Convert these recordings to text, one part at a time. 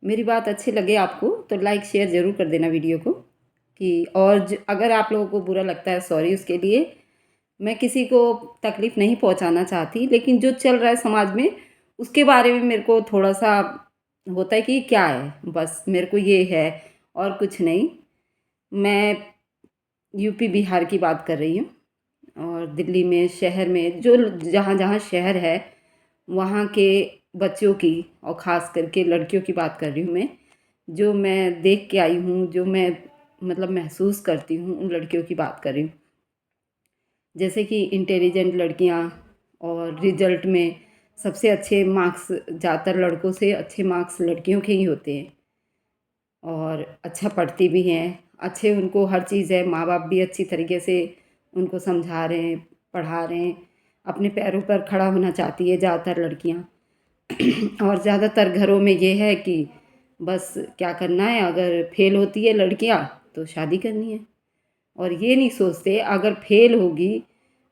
मेरी बात अच्छी लगे आपको तो लाइक शेयर ज़रूर कर देना वीडियो को। कि और अगर आप लोगों को बुरा लगता है, सॉरी उसके लिए। मैं किसी को तकलीफ़ नहीं पहुंचाना चाहती, लेकिन जो चल रहा है समाज में उसके बारे में मेरे को थोड़ा सा होता है कि क्या है, बस मेरे को ये है और कुछ नहीं। मैं यूपी बिहार की बात कर रही हूँ। और दिल्ली में शहर में जो जहाँ जहाँ शहर है वहाँ के बच्चों की, और ख़ास करके लड़कियों की बात कर रही हूँ मैं। जो मैं देख के आई हूँ, जो मैं मतलब महसूस करती हूँ, उन लड़कियों की बात कर रही हूँ। जैसे कि इंटेलिजेंट लड़कियाँ, और रिजल्ट में सबसे अच्छे मार्क्स, ज़्यादातर लड़कों से अच्छे मार्क्स लड़कियों के ही होते हैं। और अच्छा पढ़ती भी हैं, अच्छे उनको हर चीज़ है, माँ बाप भी अच्छी तरीके से उनको समझा रहे हैं, पढ़ा रहे हैं। अपने पैरों पर खड़ा होना चाहती है ज़्यादातर लड़कियाँ। और ज़्यादातर घरों में ये है कि बस क्या करना है, अगर फेल होती है लड़कियाँ तो शादी करनी है। और ये नहीं सोचते अगर फेल होगी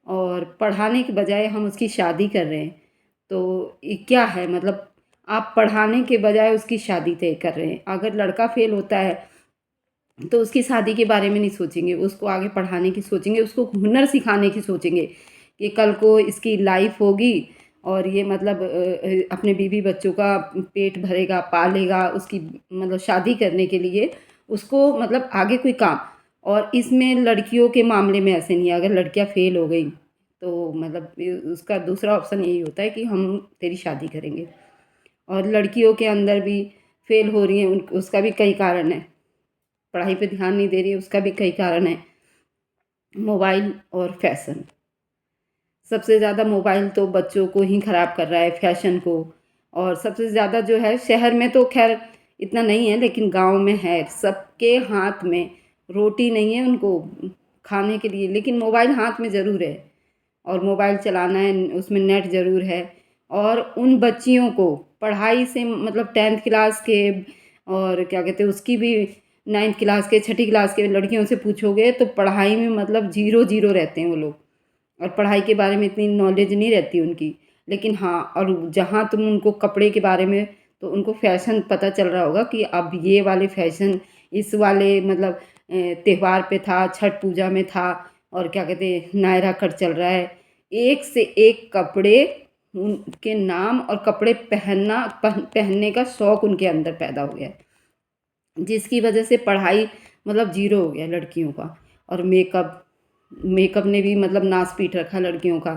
और पढ़ाने के बजाय हम उसकी शादी कर रहे हैं तो ये क्या है, मतलब आप पढ़ाने के बजाय उसकी शादी तय कर रहे हैं। अगर लड़का फेल होता है तो उसकी शादी के बारे में नहीं सोचेंगे, उसको आगे पढ़ाने की सोचेंगे, उसको हुनर सिखाने की सोचेंगे कि कल को इसकी लाइफ होगी और ये मतलब अपने बीवी बच्चों का पेट भरेगा, पालेगा, उसकी मतलब शादी करने के लिए उसको मतलब आगे कोई काम। और इसमें लड़कियों के मामले में ऐसे नहीं है, अगर लड़कियां फेल हो गई तो मतलब उसका दूसरा ऑप्शन यही होता है कि हम तेरी शादी करेंगे। और लड़कियों के अंदर भी फेल हो रही हैं, उसका भी कई कारण है। पढ़ाई पे ध्यान नहीं दे रही है, उसका भी कई कारण है। मोबाइल और फैशन, सबसे ज़्यादा मोबाइल तो बच्चों को ही ख़राब कर रहा है, फैशन को। और सबसे ज़्यादा जो है शहर में तो खैर इतना नहीं है, लेकिन गांव में है। सबके हाथ में रोटी नहीं है उनको खाने के लिए, लेकिन मोबाइल हाथ में ज़रूर है। और मोबाइल चलाना है, उसमें नेट ज़रूर है। और उन बच्चियों को पढ़ाई से मतलब 10th क्लास के, और क्या कहते हैं उसकी भी 9th क्लास के, 6ठी क्लास के लड़कियों से पूछोगे तो पढ़ाई में मतलब ज़ीरो ज़ीरो रहते हैं वो लोग। और पढ़ाई के बारे में इतनी नॉलेज नहीं रहती उनकी। लेकिन हाँ, और जहाँ तुम उनको कपड़े के बारे में, तो उनको फैशन पता चल रहा होगा कि अब ये वाले फैशन इस वाले मतलब त्यौहार पे था, छठ पूजा में था। और क्या कहते हैं नायरा कट चल रहा है। एक से एक कपड़े, उनके नाम और कपड़े पहनने का शौक़ उनके अंदर पैदा हो गया है, जिसकी वजह से पढ़ाई मतलब ज़ीरो हो गया लड़कियों का। और मेकअप मेकअप ने भी मतलब नाश पीट रखा लड़कियों का।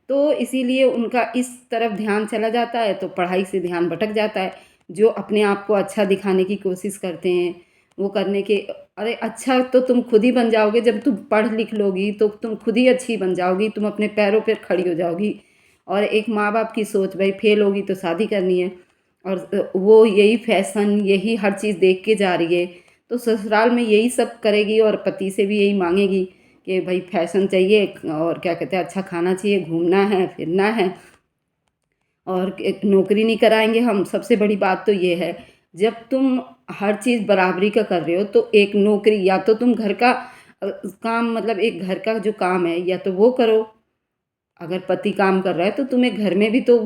तो इसीलिए उनका इस तरफ ध्यान चला जाता है तो पढ़ाई से ध्यान भटक जाता है। जो अपने आप को अच्छा दिखाने की कोशिश करते हैं वो करने के, अरे अच्छा तो तुम खुद ही बन जाओगे जब तुम पढ़ लिख लोगी, तो तुम खुद ही अच्छी बन जाओगी, तुम अपने पैरों पर खड़ी हो जाओगी। और एक माँ बाप की सोच, भाई फेल होगी तो शादी करनी है, और वो यही फैशन यही हर चीज़ देख के जा रही है। तो ससुराल में यही सब करेगी और पति से भी यही मांगेगी कि भाई फैशन चाहिए, और क्या कहते हैं अच्छा खाना चाहिए, घूमना है, फिरना है। और एक नौकरी नहीं कराएंगे हम, सबसे बड़ी बात तो ये है। जब तुम हर चीज़ बराबरी का कर रहे हो तो एक नौकरी, या तो तुम घर का काम, मतलब एक घर का जो काम है या तो वो करो। अगर पति काम कर रहा है तो तुम्हें घर में भी तो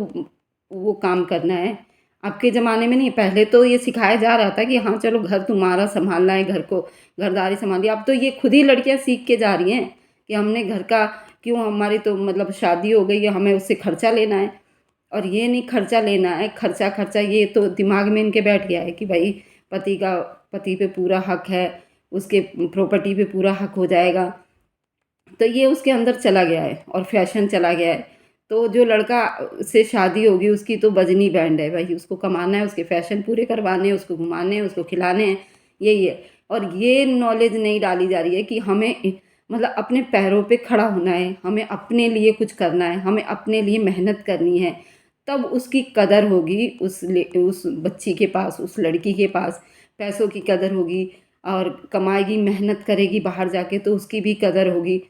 वो काम करना है। अब के ज़माने में नहीं, पहले तो ये सिखाया जा रहा था कि हाँ चलो घर तुम्हारा संभालना है, घर को घरदारी संभालिए। अब तो ये खुद ही लड़कियां सीख के जा रही हैं कि हमने घर का क्यों, हमारी तो मतलब शादी हो गई है, हमें उससे खर्चा लेना है। और ये नहीं खर्चा लेना है, खर्चा खर्चा ये तो दिमाग में इनके बैठ गया है कि भाई पति पे पूरा हक है, उसके प्रॉपर्टी पे पूरा हक हो जाएगा। तो ये उसके अंदर चला गया है और फैशन चला गया है। तो जो लड़का से शादी होगी उसकी तो बजनी बैंड है भाई, उसको कमाना है, उसके फैशन पूरे करवाने हैं, उसको घुमाने हैं, उसको खिलाने हैं, यही है। और ये नॉलेज नहीं डाली जा रही है कि हमें मतलब अपने पैरों पे खड़ा होना है, हमें अपने लिए कुछ करना है, हमें अपने लिए मेहनत करनी है। तब उसकी कदर होगी, उस बच्ची के पास, उस लड़की के पास पैसों की कदर होगी। और कमाएगी, मेहनत करेगी बाहर जाके तो उसकी भी कदर होगी।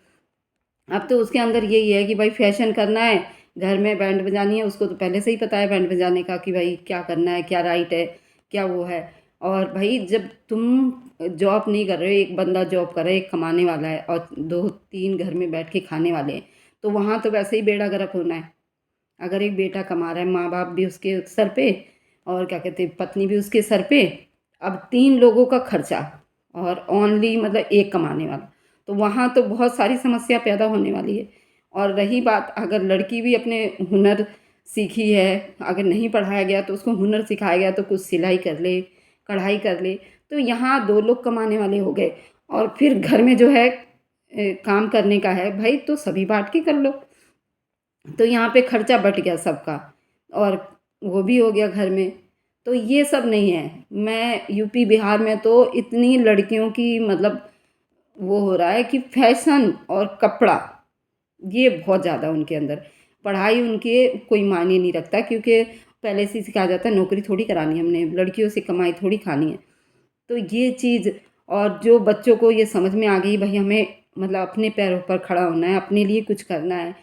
अब तो उसके अंदर यही है कि भाई फैशन करना है, घर में बैंड बजानी है, उसको तो पहले से ही पता है बैंड बजाने का कि भाई क्या करना है, क्या राइट है, क्या वो है। और भाई जब तुम जॉब नहीं कर रहे हो, एक बंदा जॉब कर रहा है, एक कमाने वाला है, और दो तीन घर में बैठ के खाने वाले हैं, तो वहाँ तो वैसे ही बेड़ा गर्क होना है। अगर एक बेटा कमा रहा है, माँ बाप भी उसके सर पे, और क्या कहते हैं पत्नी भी उसके सर पे। अब 3 लोगों का खर्चा और ओनली मतलब एक कमाने वाला, तो वहाँ तो बहुत सारी समस्या पैदा होने वाली है। और रही बात, अगर लड़की भी अपने हुनर सीखी है, अगर नहीं पढ़ाया गया तो उसको हुनर सिखाया गया तो कुछ सिलाई कर ले, कढ़ाई कर ले, तो यहाँ 2 लोग कमाने वाले हो गए। और फिर घर में जो है काम करने का है भाई, तो सभी बाँट के कर लो। तो यहाँ पे खर्चा बँट गया सबका और वो भी हो गया घर में। तो ये सब नहीं है। मैं यूपी बिहार में तो इतनी लड़कियों की मतलब वो हो रहा है कि फैशन और कपड़ा ये बहुत ज़्यादा उनके अंदर। पढ़ाई उनके कोई मायने नहीं रखता, क्योंकि पहले से ही सिखाया जाता है नौकरी थोड़ी करानी है हमने, लड़कियों से कमाई थोड़ी खानी है। तो ये चीज़, और जो बच्चों को ये समझ में आ गई भाई हमें मतलब अपने पैरों पर खड़ा होना है, अपने लिए कुछ करना है,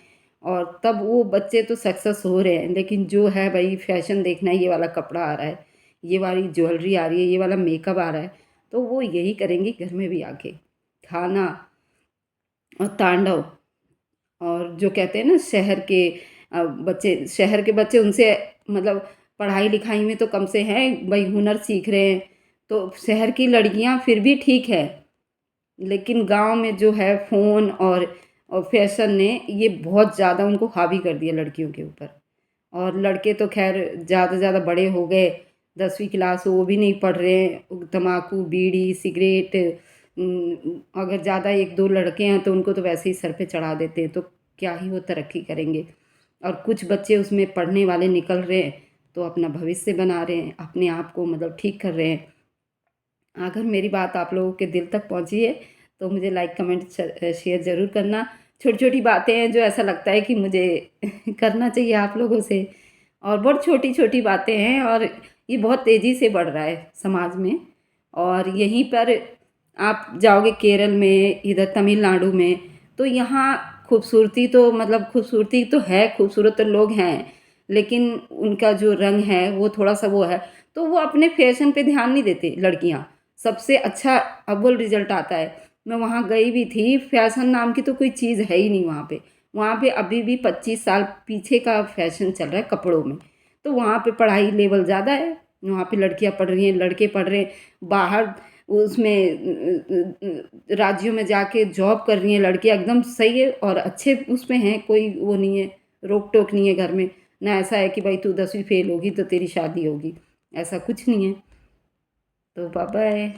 और तब वो बच्चे तो सक्सेस हो रहे हैं। लेकिन जो है भाई फैशन देखना है, ये वाला कपड़ा आ रहा है, ये वाली ज्वेलरी आ रही है, ये वाला मेकअप आ रहा है, तो वो यही करेंगी घर में भी आके। खाना और तांडव। और जो कहते हैं ना शहर के बच्चे उनसे मतलब पढ़ाई लिखाई में तो कम से हैं, भाई हुनर सीख रहे हैं। तो शहर की लड़कियां फिर भी ठीक है, लेकिन गांव में जो है फ़ोन और फैशन ने ये बहुत ज़्यादा उनको हावी कर दिया लड़कियों के ऊपर। और लड़के तो खैर ज़्यादा से ज़्यादा बड़े हो गए, 10वीं क्लास हो वो भी नहीं पढ़ रहे हैं, तम्बाकू बीड़ी सिगरेट। अगर ज़्यादा 1-2 लड़के हैं तो उनको तो वैसे ही सर पे चढ़ा देते हैं, तो क्या ही वो तरक्की करेंगे। और कुछ बच्चे उसमें पढ़ने वाले निकल रहे हैं तो अपना भविष्य बना रहे हैं, अपने आप को मतलब ठीक कर रहे हैं। अगर मेरी बात आप लोगों के दिल तक पहुंची है तो मुझे लाइक कमेंट शेयर ज़रूर करना। छोटी छोटी बातें हैं जो ऐसा लगता है कि मुझे करना चाहिए आप लोगों से, और बहुत छोटी छोटी बातें हैं, और ये बहुत तेज़ी से बढ़ रहा है समाज में। और यहीं पर आप जाओगे केरल में, इधर तमिलनाडु में, तो यहाँ खूबसूरती तो मतलब खूबसूरती तो है, खूबसूरत तो लोग हैं, लेकिन उनका जो रंग है वो थोड़ा सा वो है, तो वो अपने फैशन पे ध्यान नहीं देते लड़कियाँ। सबसे अच्छा अव्वल रिजल्ट आता है। मैं वहाँ गई भी थी, फैशन नाम की तो कोई चीज़ है ही नहीं वहाँ पे। वहाँ पे अभी भी 25 साल पीछे का फैशन चल रहा है कपड़ों में। तो वहाँ पे पढ़ाई लेवल ज़्यादा है, वहाँ पे लड़कियाँ पढ़ रही हैं, लड़के पढ़ रहे हैं। बाहर उसमें राज्यों में जाके जॉब कर रही हैं लड़कियाँ, एकदम सही है और अच्छे उसमें हैं, कोई वो नहीं है, रोक टोक नहीं है घर में। ना ऐसा है कि भाई तू 10वीं फेल होगी तो तेरी शादी होगी, ऐसा कुछ नहीं है। तो बाय बाय।